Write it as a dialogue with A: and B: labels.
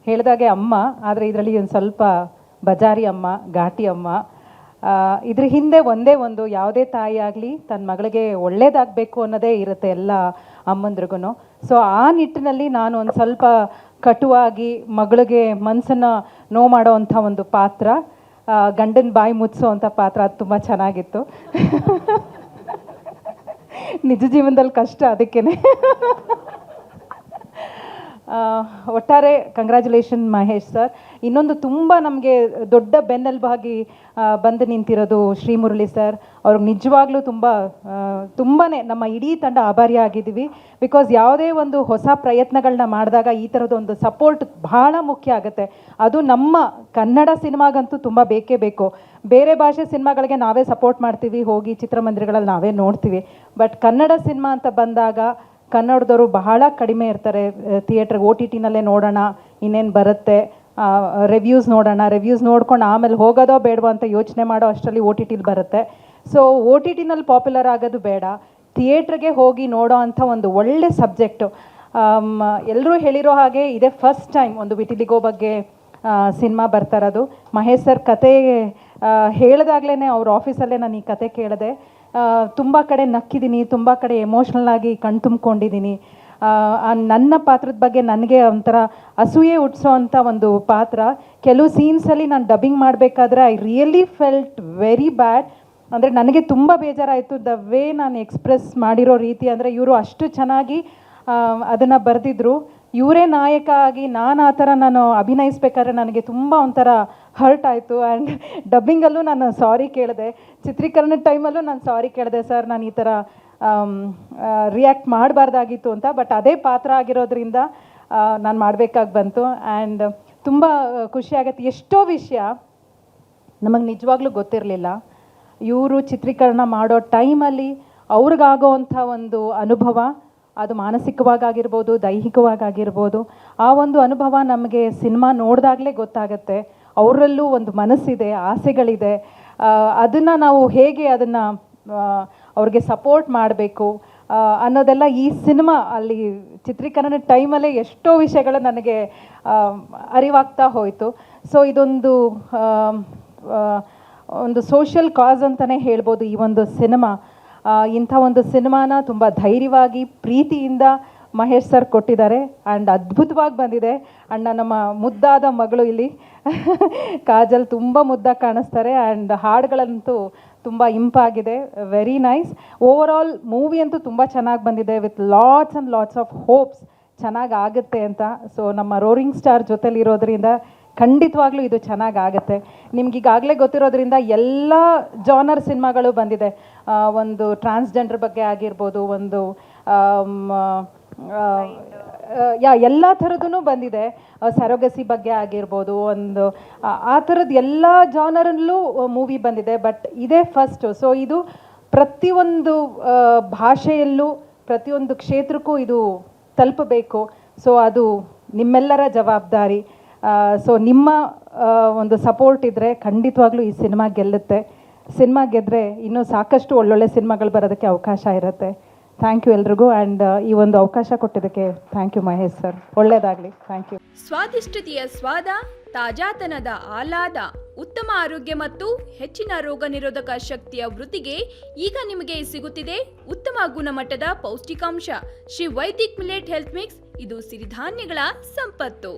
A: ಹೇಳಿದಾಗೆ ಅಮ್ಮ, ಆದರೆ ಇದರಲ್ಲಿ ಒಂದು ಸ್ವಲ್ಪ ಬಜಾರಿ ಅಮ್ಮ, ಘಾಟಿ ಅಮ್ಮ. ಇದ್ರ ಹಿಂದೆ ಒಂದೇ ಒಂದು, ಯಾವುದೇ ತಾಯಿ ಆಗಲಿ ತನ್ನ ಮಗಳಿಗೆ ಒಳ್ಳೇದಾಗಬೇಕು ಅನ್ನೋದೇ ಇರುತ್ತೆ ಎಲ್ಲ ಅಮ್ಮಂದ್ರಿಗೂ. ಸೊ ಆ ನಿಟ್ಟಿನಲ್ಲಿ ನಾನು ಒಂದು ಸ್ವಲ್ಪ ಕಟುವಾಗಿ ಮಗಳಿಗೆ ಮನಸ್ಸನ್ನು ನೋವು ಮಾಡೋ ಅಂಥ ಒಂದು ಪಾತ್ರ, ಗಂಡನ ಬಾಯಿ ಮುಚ್ಚೋ ಅಂಥ ಪಾತ್ರ, ಅದು ತುಂಬ ಚೆನ್ನಾಗಿತ್ತು. ನಿಜ ಜೀವನದಲ್ಲಿ ಕಷ್ಟ, ಅದಕ್ಕೇ. ಒಟ್ಟಾರೆ ಕಂಗ್ರ್ಯಾಚುಲೇಷನ್ ಮಹೇಶ್ ಸರ್. ಇನ್ನೊಂದು ತುಂಬ ನಮಗೆ ದೊಡ್ಡ ಬೆನ್ನೆಲುಬಾಗಿ ಬಂದು ನಿಂತಿರೋದು ಶ್ರೀ ಮುರಳಿ ಸರ್. ಅವ್ರಿಗೆ ನಿಜವಾಗ್ಲೂ ತುಂಬಾ ನಮ್ಮ ಇಡೀ ತಂಡ ಆಭಾರಿ ಆಗಿದ್ದೀವಿ. ಬಿಕಾಸ್ ಯಾವುದೇ ಒಂದು ಹೊಸ ಪ್ರಯತ್ನಗಳನ್ನ ಮಾಡಿದಾಗ ಈ ಥರದೊಂದು ಸಪೋರ್ಟ್ ಬಹಳ ಮುಖ್ಯ ಆಗುತ್ತೆ. ಅದು ನಮ್ಮ ಕನ್ನಡ ಸಿನಿಮಾಗಂತೂ ತುಂಬ ಬೇಕೇ ಬೇಕು. ಬೇರೆ ಭಾಷೆ ಸಿನಿಮಾಗಳಿಗೆ ನಾವೇ ಸಪೋರ್ಟ್ ಮಾಡ್ತೀವಿ, ಹೋಗಿ ಚಿತ್ರಮಂದಿರಗಳಲ್ಲಿ ನಾವೇ ನೋಡ್ತೀವಿ. ಬಟ್ ಕನ್ನಡ ಸಿನಿಮಾ ಅಂತ ಬಂದಾಗ ಕನ್ನಡದವರು ಬಹಳ ಕಡಿಮೆ ಇರ್ತಾರೆ. ಥಿಯೇಟ್ರಿಗೆ OTT ನಲ್ಲೇ ನೋಡೋಣ, ಇನ್ನೇನು ಬರುತ್ತೆ, ರಿವ್ಯೂಸ್ ನೋಡೋಣ, ರಿವ್ಯೂಸ್ ನೋಡ್ಕೊಂಡು ಆಮೇಲೆ ಹೋಗೋದೋ ಬೇಡವೋ ಅಂತ ಯೋಚನೆ ಮಾಡೋ ಅಷ್ಟರಲ್ಲಿ OTTಲಿ ಬರುತ್ತೆ. ಸೊ OTTನಲ್ಲಿ ಪಾಪ್ಯುಲರ್ ಆಗೋದು ಬೇಡ, ಥಿಯೇಟ್ರಿಗೆ ಹೋಗಿ ನೋಡೋ ಅಂಥ ಒಂದು ಒಳ್ಳೆ ಸಬ್ಜೆಕ್ಟು. ಎಲ್ಲರೂ ಹೇಳಿರೋ ಹಾಗೆ ಇದೇ ಫಸ್ಟ್ ಟೈಮ್ ಒಂದು ವಿಟಿಲಿಗೋ ಬಗ್ಗೆ ಸಿನಿಮಾ ಬರ್ತಾ ಇರೋದು. ಮಹೇಶ್ ಸರ್ ಕತೆ ಹೇಳಿದಾಗಲೇ ಅವ್ರ ಆಫೀಸಲ್ಲೇ ನಾನು ಈ ಕತೆ ಕೇಳಿದೆ. ತುಂಬ ಕಡೆ ನಕ್ಕಿದ್ದೀನಿ, ತುಂಬ ಕಡೆ ಎಮೋಷ್ನಲ್ ಆಗಿ ಕಣ್ ತುಂಬಿಕೊಂಡಿದ್ದೀನಿ. ನನ್ನ ಪಾತ್ರದ ಬಗ್ಗೆ ನನಗೆ ಒಂಥರ ಅಸೂಯೆ ಹುಟ್ಟಿಸೋ ಅಂಥ ಒಂದು ಪಾತ್ರ. ಕೆಲವು ಸೀನ್ಸಲ್ಲಿ ನಾನು ಡಬ್ಬಿಂಗ್ ಮಾಡಬೇಕಾದ್ರೆ I really felt very bad. ಅಂದರೆ ನನಗೆ ತುಂಬ ಬೇಜಾರಾಯಿತು ದ ವೇ ನಾನು ಎಕ್ಸ್ಪ್ರೆಸ್ ಮಾಡಿರೋ ರೀತಿ. ಅಂದರೆ ಇವರು ಅಷ್ಟು ಚೆನ್ನಾಗಿ ಅದನ್ನು ಬರೆದಿದ್ರು. ಇವರೇ ನಾಯಕ ಆಗಿ ನಾನು ಆ ಥರ ನಾನು ಅಭಿನಯಿಸ್ಬೇಕಾದ್ರೆ ನನಗೆ ತುಂಬ ಒಂಥರ ಹರ್ಟ್ ಆಯಿತು. ಆ್ಯಂಡ್ ಡಬ್ಬಿಂಗಲ್ಲೂ ನಾನು ಸಾರಿ ಕೇಳಿದೆ, ಚಿತ್ರೀಕರಣದ ಟೈಮಲ್ಲೂ ನಾನು ಸಾರಿ ಕೇಳಿದೆ, ಸರ್ ನಾನು ಈ ಥರ ರಿಯಾಕ್ಟ್ ಮಾಡಬಾರ್ದಾಗಿತ್ತು ಅಂತ. ಬಟ್ ಅದೇ ಪಾತ್ರ ಆಗಿರೋದ್ರಿಂದ ನಾನು ಮಾಡಬೇಕಾಗಿ ಬಂತು. ಆ್ಯಂಡ್ ತುಂಬ ಖುಷಿಯಾಗತ್ತೆ. ಎಷ್ಟೋ ವಿಷಯ ನಮಗೆ ನಿಜವಾಗ್ಲೂ ಗೊತ್ತಿರಲಿಲ್ಲ. ಇವರು ಚಿತ್ರೀಕರಣ ಮಾಡೋ ಟೈಮಲ್ಲಿ ಅವ್ರಿಗಾಗೋ ಅಂಥ ಒಂದು ಅನುಭವ, ಅದು ಮಾನಸಿಕವಾಗಿರ್ಬೋದು, ದೈಹಿಕವಾಗಿರ್ಬೋದು, ಆ ಒಂದು ಅನುಭವ ನಮಗೆ ಸಿನಿಮಾ ನೋಡಿದಾಗಲೇ ಗೊತ್ತಾಗತ್ತೆ. ಅವರಲ್ಲೂ ಒಂದು ಮನಸ್ಸಿದೆ, ಆಸೆಗಳಿದೆ. ಅದನ್ನು ನಾವು ಹೇಗೆ ಅದನ್ನು ಅವ್ರಿಗೆ ಸಪೋರ್ಟ್ ಮಾಡಬೇಕು ಅನ್ನೋದೆಲ್ಲ ಈ ಸಿನಿಮಾ ಅಲ್ಲಿ ಚಿತ್ರೀಕರಣ ಟೈಮಲ್ಲೇ ಎಷ್ಟೋ ವಿಷಯಗಳು ನನಗೆ ಅರಿವಾಗ್ತಾ ಹೋಯಿತು. ಸೊ ಇದೊಂದು ಸೋಷಿಯಲ್ ಕಾಸ್ ಅಂತಲೇ ಹೇಳ್ಬೋದು ಈ ಒಂದು ಸಿನಿಮಾ. ಇಂಥ ಒಂದು ಸಿನಿಮಾನ ತುಂಬ ಧೈರ್ಯವಾಗಿ ಪ್ರೀತಿಯಿಂದ ಮಹೇಶ್ ಸರ್ ಕೊಟ್ಟಿದ್ದಾರೆ. ಆ್ಯಂಡ್ ಅದ್ಭುತವಾಗಿ ಬಂದಿದೆ. ಆ್ಯಂಡ್ ನಮ್ಮ ಮುದ್ದಾದ ಮಗಳು ಇಲ್ಲಿ ಕಾಜಲ್ ತುಂಬ ಮುದ್ದಾಗಿ ಕಾಣಿಸ್ತಾರೆ. ಆ್ಯಂಡ್ ಹಾಡುಗಳಂತೂ ತುಂಬ ಇಂಪಾಗಿದೆ, very nice. Overall movie ಅಂತೂ ತುಂಬ ಚೆನ್ನಾಗಿ ಬಂದಿದೆ, with lots and lots of hopes ಚೆನ್ನಾಗಿ ಆಗುತ್ತೆ ಅಂತ. ಸೊ ನಮ್ಮ ರೋರಿಂಗ್ ಸ್ಟಾರ್ ಜೊತೆಲಿರೋದ್ರಿಂದ ಖಂಡಿತವಾಗ್ಲೂ ಇದು ಚೆನ್ನಾಗಾಗುತ್ತೆ. ನಿಮ್ಗೀಗಾಗಲೇ ಗೊತ್ತಿರೋದ್ರಿಂದ ಎಲ್ಲ ಜಾನರ್ ಸಿನಿಮಾಗಳು ಬಂದಿದೆ. ಒಂದು ಟ್ರಾನ್ಸ್ಜೆಂಡರ್ ಬಗ್ಗೆ ಆಗಿರ್ಬೋದು, ಒಂದು ಎಲ್ಲ ಥರದೂ ಬಂದಿದೆ, ಸರೋಗಸಿ ಬಗ್ಗೆ ಆಗಿರ್ಬೋದು, ಒಂದು ಆ ಥರದ್ದು ಎಲ್ಲ ಜಾನರಲ್ಲೂ ಮೂವಿ ಬಂದಿದೆ. ಬಟ್ ಇದೇ ಫಸ್ಟು. ಸೊ ಇದು ಪ್ರತಿಯೊಂದು ಭಾಷೆಯಲ್ಲೂ ಪ್ರತಿಯೊಂದು ಕ್ಷೇತ್ರಕ್ಕೂ ಇದು ತಲುಪಬೇಕು. ಸೊ ಅದು ನಿಮ್ಮೆಲ್ಲರ ಜವಾಬ್ದಾರಿ. ಸೊ ನಿಮ್ಮ ಒಂದು ಸಪೋರ್ಟ್ ಇದ್ದರೆ ಖಂಡಿತವಾಗ್ಲೂ ಈ ಸಿನಿಮಾ ಗೆಲ್ಲುತ್ತೆ. ಸಿನಿಮಾ ಗೆದ್ದರೆ ಇನ್ನೂ ಸಾಕಷ್ಟು ಒಳ್ಳೊಳ್ಳೆ ಸಿನಿಮಾಗಳು ಬರೋದಕ್ಕೆ ಅವಕಾಶ ಇರುತ್ತೆ. ಥ್ಯಾಂಕ್ ಯು ಎಲ್ರಿಗೂ. ಆ್ಯಂಡ್ ಈ ಒಂದು ಅವಕಾಶ ಕೊಟ್ಟಿದ್ದಕ್ಕೆ ಥ್ಯಾಂಕ್ ಯು ಮಹೇಶ್ ಸರ್. ಒಳ್ಳೆಯದಾಗಲಿ. Thank you.
B: ಸ್ವಾದಿಷ್ಟತೆಯ ಸ್ವಾದ, ತಾಜಾತನದ ಆಹ್ಲಾದ, ಉತ್ತಮ ಆರೋಗ್ಯ ಮತ್ತು ಹೆಚ್ಚಿನ ರೋಗ ನಿರೋಧಕ ಶಕ್ತಿಯ ವೃದ್ಧಿಗೆ ಈಗ ನಿಮಗೆ ಸಿಗುತ್ತಿದೆ ಉತ್ತಮ ಗುಣಮಟ್ಟದ ಪೌಷ್ಟಿಕಾಂಶ Shri Vaidik millet health mix. ಇದು ಸಿರಿಧಾನ್ಯಗಳ ಸಂಪತ್ತು.